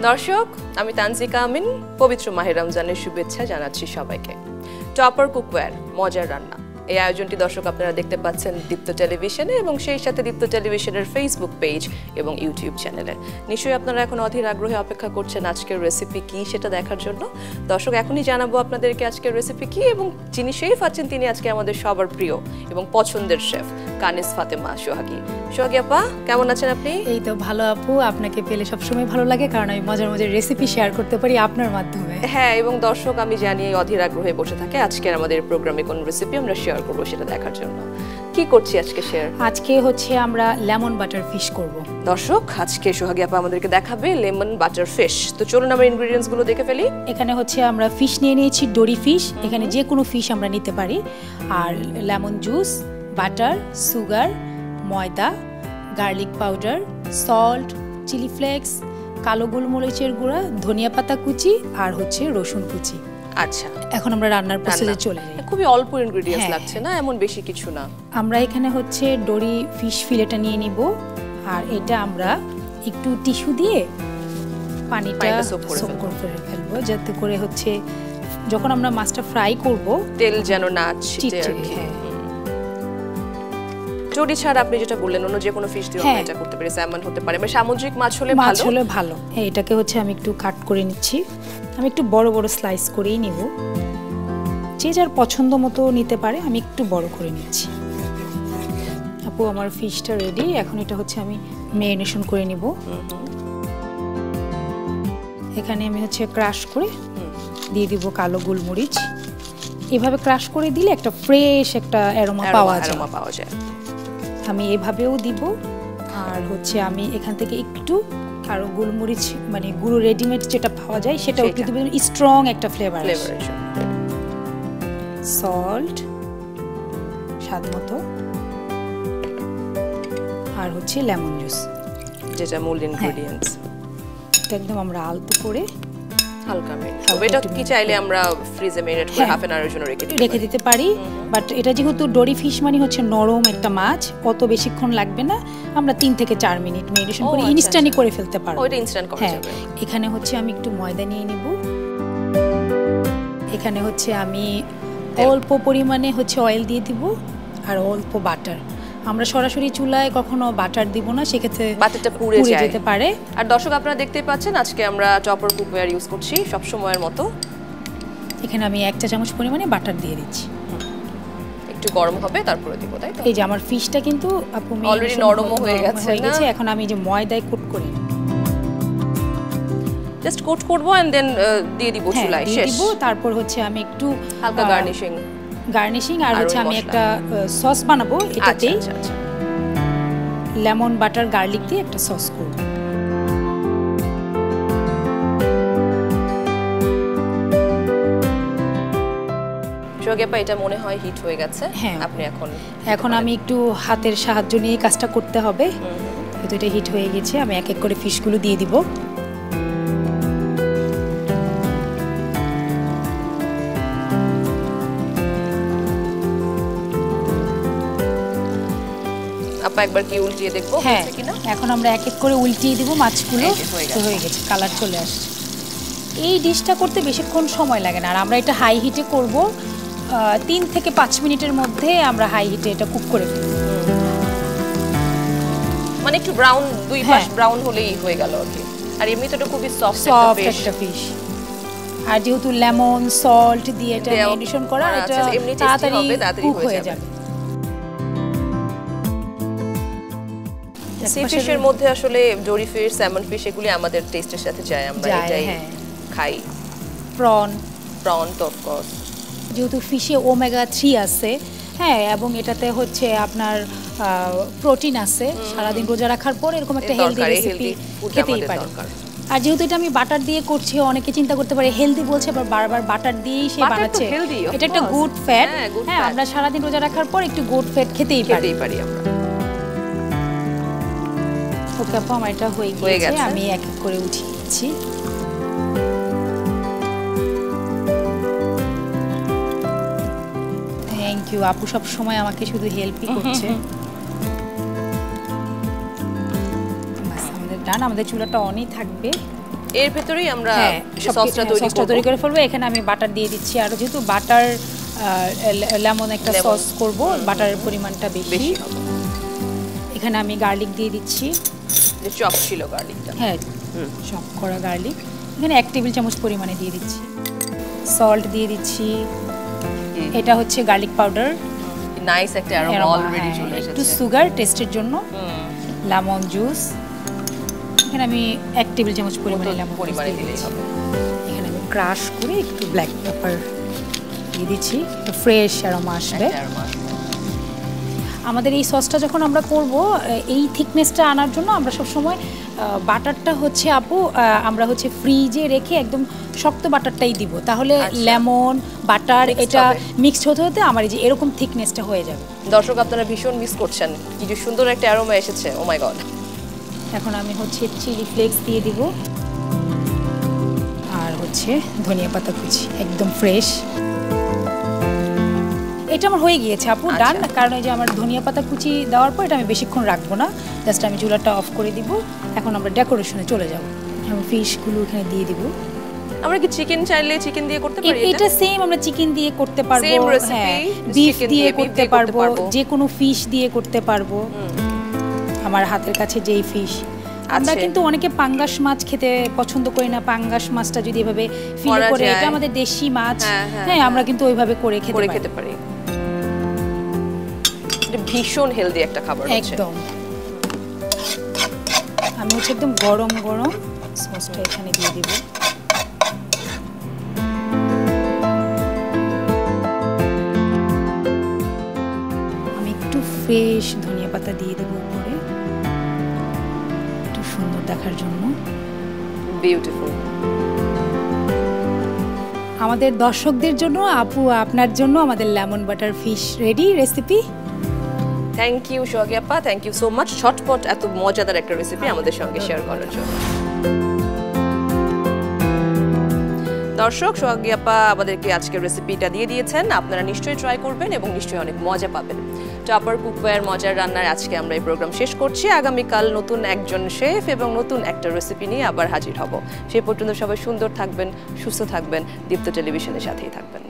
দর্শক আমি তানজিকা আমিন পবিত্র মাহে রমজানের শুভেচ্ছা জানাচ্ছি সবাইকে টপার কুকওয়্যার মজার রান্না এই আয়োজনটি দর্শক আপনারা দেখতে পাচ্ছেন দীপ্ত টেলিভিশনে এবং সেই সাথে দীপ্ত টেলিভিশনের ফেসবুক পেজ এবং ইউটিউব চ্যানেলে নিশ্চয়ই আপনারা এখন অধীর আগ্রহে অপেক্ষা করছেন আজকের রেসিপি কি সেটা দেখার জন্য দর্শক এখনই জানাবো আপনাদেরকে আজকের রেসিপি কি এবং যিনি শেফ আছেন তিনি আজকে আমাদের সবার প্রিয় এবং পছন্দের শেফ কানিজ ফাতেমা সোহাগী সোহাগী আপা কেমন আছেন আপনি এই তো ভালো আপু আপনাকে পেলে সবসময় ভালো লাগে কারণ আমি মজার মজার রেসিপি শেয়ার করতে পারি আপনার মাধ্যমে হ্যাঁ এবং দর্শক আমি জানি এই অধীর আগ্রহে বসে থাকে আজকের আমাদের প্রোগ্রামে কোন রেসিপি আমরা শেয়ার করব সেটা দেখার জন্য কি করছি আজকে শেয়ার আজকে হচ্ছে আমরা লেমন বাটার ফিশ করব দর্শক আজকে সোহাগী আপা আমাদেরকে দেখাবে লেমন বাটার ফিশ তো চলুন আমরা ইনগ্রেডিয়েন্টস গুলো দেখে ফেলি এখানে হচ্ছে আমরা ফিশ নিয়ে নিয়েছি ডোরি ফিশ এখানে যে কোনো ফিশ আমরা নিতে পারি আর লেমন জুস বাটার সুগার ময়দা garlic powder salt chilli flakes কালো গোলমরিচের গুঁড়া ধনিয়া পাতা কুচি আর হচ্ছে রসুন কুচি আচ্ছা এখন আমরা রান্নার প্রসেসে চলে যাই খুবই অল্প ইনগ্রেডিয়েন্টস লাগছে না এমন বেশি কিছু না আমরা এখানে হচ্ছে ডোরি ফিশ ফিলেটা নিয়ে নিব আর এটা আমরা একটু টিস্যু দিয়ে পানিটা সোক করে ফেলবো যাতে করে হচ্ছে যখন আমরা মাছটা ফ্রাই করব তেল যেন না ছিটে ডোরি ছাড়া আপনি যেটা বললেন অন্য যে কোনো ফিশ দিয়ে আমরা এটা করতে পারি স্যালমন হতে পারে মানে সামুদ্রিক মাছ হলে ভালো হ্যাঁ এটাকে হচ্ছে আমি একটু কাট করে নিচ্ছি আমি একটু বড় বড় স্লাইস করেই নিব যে যার পছন্দ মতো নিতে পারে আমি একটু বড় করে নিচ্ছি আপু আমার ফিশটা রেডি এখন এটা হচ্ছে আমি ম্যারিনেশন করে নিব এখানে আমি হচ্ছে ক্রাশ করে দিয়ে দিব কালো গোলমরিচ এভাবে ক্রাশ করে দিলে একটা ফ্রেশ একটা অ্যারোমা পাওয়া যায় আমি এভাবেও দিব আর হচ্ছে আমি এখান থেকে একটু কারো গোলমরিচ মানে গুঁড়ো রেডিমেড যেটা পাওয়া যায় সেটা একটু দিব স্ট্রং একটা ফ্লেভার সল্ট স্বাদ মতো আর হচ্ছে লেমন জুস যেটা মূল ইনগ্রেডিয়েন্টস একদম আমরা আলতো করে হালকা এটা কি চাইলে আমরা ফ্রিজে ম্যারিনেট করে হাফ অ্যান আওয়ারের জন্য রেখে দিতে পারি বাট এটা যেহেতু ডোরি ফিশ মানে হচ্ছে নরম একটা মাছ অত বেশিক্ষণ লাগবে না আমরা 3 থেকে 4 মিনিট ম্যারিনেশন করে ইনস্ট্যান্টই করে ফেলতে পারবো ওটা ইনস্ট্যান্ট করা যাবে এখানে হচ্ছে আমি একটু ময়দা নিয়ে নিব এখানে হচ্ছে আমি অল্প পরিমাণে হচ্ছে অয়েল দিয়ে দিব আর অল্প বাটার আমরা সরাসরি চুলায় কখনো বাটার দিব না সেক্ষেত্রে বাটারটা পুড়ে যেতে পারে আর দর্শক আপনারা দেখতেই পাচ্ছেন আজকে আমরা টপার কুকওয়্যার ইউজ করছি সব সময়ের মতো এখানে আমি 1 চা চামচ পরিমাণে বাটার দিয়ে দিচ্ছি একটু গরম হবে তারপরে দিব তাই তো এই যে আমার ফিশটা কিন্তু আপু অলরেডি নরম হয়ে গেছে এখন আমি যে ময়দায় কোট করে জাস্ট কোট করব এন্ড দেন দিয়ে দিব চুলায় শেষ দিব তারপর হচ্ছে আমি একটু হালকা গার্নিশিং আর হচ্ছে আমি একটা সস বানাবো এটাতেই লেমন বাটার গার্লিক দিয়ে একটা সস করব সোহাগী এটা মনে হয় হিট হয়ে গেছে আপনি এখন আমি একটু হাতের সাহায্য নিয়ে কাজটা করতে হবে তো এটা হিট হয়ে গেছে আমি এক এক করে ফিশগুলো দিয়ে দিব আপা একবার কি উল্টিয়ে দেখবো কিনা এখন আমরা এক এক করে উল্টিয়ে দিব মাছগুলো হয়ে গেছে কালার চলে আসছে এই ডিশটা করতে বেশিক্ষণ সময় লাগে না আর আমরা এটা হাই হিটে করব 3 থেকে 5 মিনিটের মধ্যে আমরা হাই হিটে এটা কুক করে ফেলব মানে একটু ব্রাউন দুই পাশ ব্রাউন হলেই হয়ে গেল আর এমনিতে এটা খুবই সফট একটা ফিশ আর যেহেতু লেমন সল্ট দিয়ে এটা ম্যারিনেশন করা এটা তাড়াতাড়ি কুক হয়ে যাবে সি ফিশের মধ্যে আসলে ডোরি ফিশ স্যালমন ফিশ এগুলি আমাদের টেস্টের সাথে যায় আমরা এটাই খাই প্রন তো অফ কোর্স যেহেতু ফিশে ওমেগা 3 আছে এবং এটাতে হচ্ছে আপনার প্রোটিন আছে সারাদিন রোজা রাখার পর এরকম একটা হেলদি রেসিপি খেতেই পারে আর যেহেতু এটা আমি বাটার দিয়ে করছি অনেকে চিন্তা করতে পারে হেলদি বলছে আবার বারবার বাটার দিয়েই সে বানাচ্ছে এটা একটা গুড ফ্যাট আমরা সারাদিন রোজা রাখার পর একটু গুড ফ্যাট খেতেই পারি আমরা ওকে আপু আমার এটা হয়ে গেছে আমি এক এক করে উঠিয়ে দিচ্ছি থ্যাংক ইউ আপু সব সময় আমাকে শুধু হেল্পই করছে আমাদের ডান আমাদের চুলাটা অনই থাকবে এর ভেতরেই আমরা সসটা তৈরি করে ফেলবো। এখানে আমি বাটার দিয়ে দিচ্ছি, আর যেহেতু বাটার লেমন একটা সস করব, বাটারের পরিমাণটা বেশি হবে। এখানে আমি গার্লিক দিয়ে দিচ্ছি, যে চপ ছিল গার্লিকটা। হ্যাঁ, চপ করা গার্লিক এখানে 1 টেবিল চামচ পরিমাণে দিয়ে দিচ্ছি। সল্ট দিয়ে দিচ্ছি, এটা হচ্ছে গার্লিক পাউডার, নাইস একটা অ্যারোমা অলরেডি চলে এসেছে। একটু সুগার টেস্টের জন্য, লেমন জুস এখানে আমি 1 টেবিল চামচ পরিমাণে লেমন পরিমাণে দিলেই হবে। এখানে আমি ক্রাশ করে একটু ব্ল্যাক পেপার দিয়ে দিচ্ছি, একটু ফ্রেশ অ্যারোমা আসবে। আমাদের এই সসটা যখন আমরা করব, এই থিকনেসটা আনার জন্য আমরা সবসময় বাটারটা হচ্ছে আপু আমরা হচ্ছে ফ্রিজে রেখে একদম শক্ত বাটারটাই দিব, তাহলে লেমন বাটার এটা মিক্সড হতে হতে আমার এই যে এরকম থিকনেসটা হয়ে যাবে। দর্শক আপনারা ভীষণ মিস করছেন, কি যে সুন্দর একটা অ্যারোমা এসেছে, ও মাই গড। এখন আমি হচ্ছে চিলি ফ্লেক্স দিয়ে দিব, আর হচ্ছে ধনিয়া পাতা কুচি একদম ফ্রেশ। এটা আমার হয়ে গিয়েছে আপু, ডান। কারণ এই যে আমার ধনিয়া পাতা কুচি দেওয়ার পর এটা আমি বেশিক্ষণ রাখবো না, জাস্ট আমি চুলাটা অফ করে দিব। এখন আমরা ডেকোরেশনে চলে যাব। আমি ফিশগুলো এখানে দিয়ে দিব। আমরা কি চিকেন চাইলে চিকেন দিয়ে করতে পারি? এটা সেম আমরা চিকেন দিয়ে করতে পারবো, হ্যাঁ, বিফ দিয়ে করতে পারবো, যে কোনো ফিশ দিয়ে করতে পারবো। আমার হাতের কাছে যেই ফিশ, আমরা কিন্তু অনেকে পাঙ্গাস মাছ খেতে পছন্দ করি না। পাঙ্গাস মাছটা যদি এভাবে ফিল করে, এটা আমাদের দেশি মাছ, হ্যাঁ, আমরা কিন্তু ওইভাবে করে খেতে পারি। ভীষণ হেলদি একটা খাবার একদম। আমি হচ্ছে একদম গরম গরম সসটা এখানে দিয়ে দিব। আমি একটু ফ্রেশ ধনিয়া পাতা দিয়ে দেবো উপরে, একটু সুন্দর দেখার জন্য। বিউটিফুল। আমাদের দর্শকদের জন্য আপু, আপনার জন্য আমাদের lemon butter fish ready recipe. Thank you Sohagi আপা, থ্যাংক ইউ সো মাচ, ঝটপট এত মজাদার একটা রেসিপি আমাদের সঙ্গে শেয়ার করার জন্য। দর্শক, সোহাগী আপা আমাদেরকে আজকের রেসিপিটা দিয়ে দিয়েছেন, আপনারা নিশ্চয়ই ট্রাই করবেন এবং নিশ্চয়ই অনেক মজা পাবেন। টপার কুকওয়্যার মজার রান্নার আজকে আমরা এই প্রোগ্রাম শেষ করছি। আগামীকাল নতুন একজন শেফ এবং নতুন একটা রেসিপি নিয়ে আবার হাজির হব। সেই পর্যন্ত সবাই সুন্দর থাকবেন, সুস্থ থাকবেন, দীপ্ত টেলিভিশনের সাথেই থাকবেন।